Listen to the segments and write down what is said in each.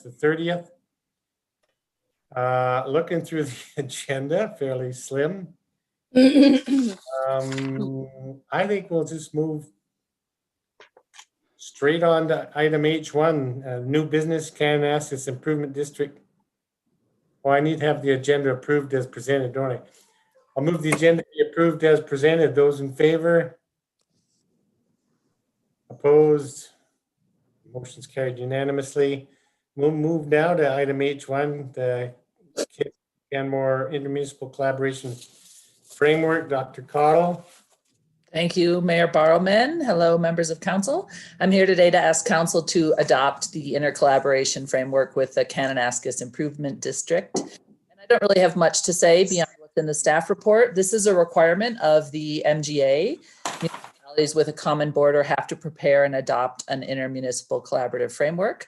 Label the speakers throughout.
Speaker 1: That's the 30th. Looking through the agenda, fairly slim. I think we'll just move straight on to item H1, new business, Kananaskis Improvement District. Well, I need to have the agenda approved as presented, don't I? I'll move the agenda be approved as presented. Those in favor? Opposed? Motion's carried unanimously. We'll move now to item H1, the Canmore Intermunicipal Collaboration Framework. Dr. Cottle.
Speaker 2: Thank you, Mayor Barrowman. Hello, members of council. I'm here today to ask council to adopt the intercollaboration framework with the Kananaskis Improvement District. And I don't really have much to say beyond what's in the staff report. This is a requirement of the MGA. Municipalities with a common border have to prepare and adopt an intermunicipal collaborative framework.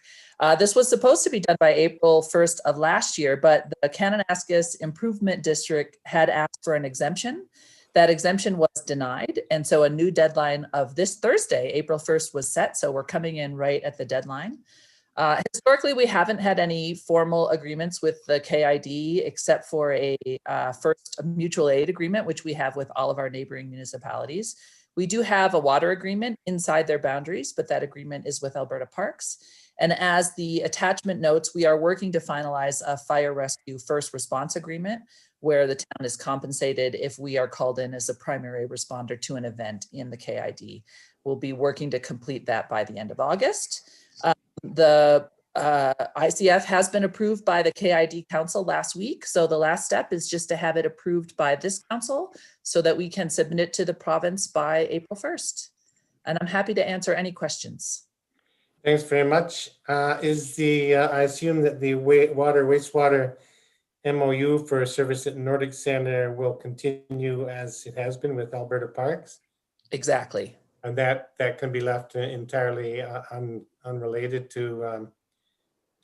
Speaker 2: This was supposed to be done by April 1st of last year, but the Kananaskis Improvement District had asked for an exemption. That exemption was denied. And so a new deadline of this Thursday, April 1st, was set. So we're coming in right at the deadline. Historically, we haven't had any formal agreements with the KID except for a first mutual aid agreement, which we have with all of our neighboring municipalities. We do have a water agreement inside their boundaries, but that agreement is with Alberta Parks. And as the attachment notes, we are working to finalize a fire rescue first response agreement where the town is compensated if we are called in as a primary responder to an event in the KID. We'll be working to complete that by the end of August. The ICF has been approved by the KID Council last week. So the last step is just to have it approved by this council so that we can submit it to the province by April 1st. And I'm happy to answer any questions.
Speaker 1: Thanks very much. I assume that the wastewater MOU for service at Nordic Center will continue as it has been with Alberta Parks?
Speaker 2: Exactly.
Speaker 1: And that can be left entirely unrelated to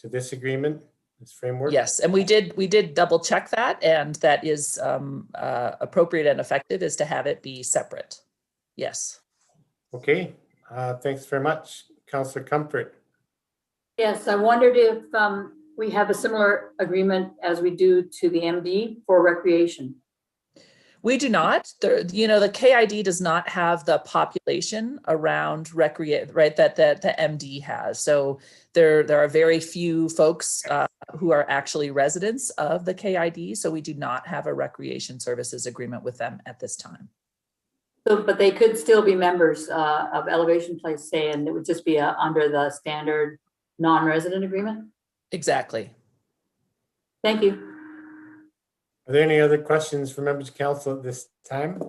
Speaker 1: this agreement, this framework?
Speaker 2: Yes, and we did double check that, and that is appropriate and effective is to have it be separate. Yes.
Speaker 1: Okay, thanks very much. Councillor Comfort.
Speaker 3: Yes, I wondered if we have a similar agreement as we do to the MD for recreation.
Speaker 2: We do not. The KID does not have the population around recreate, right, that the MD has. So there are very few folks who are actually residents of the KID. So we do not have a recreation services agreement with them at this time.
Speaker 3: So, but they could still be members of Elevation Place, say, and it would just be under the standard non-resident agreement?
Speaker 2: Exactly.
Speaker 3: Thank you.
Speaker 1: Are there any other questions for members of council at this time?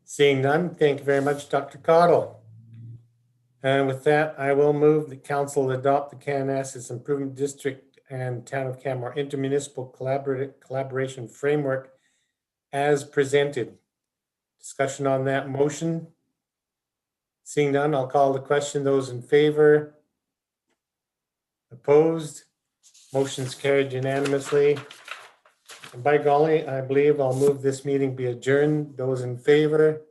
Speaker 1: Seeing none, thank you very much, Dr. Cottle. And with that, I will move the council adopt the Kananaskis Improvement District and Town of Canmore Intermunicipal Collaboration Framework as presented. Discussion on that motion. Seeing none, I'll call the question. Those in favor? Opposed? Motion's carried unanimously. And by golly, I believe I'll move this meeting be adjourned. Those in favor?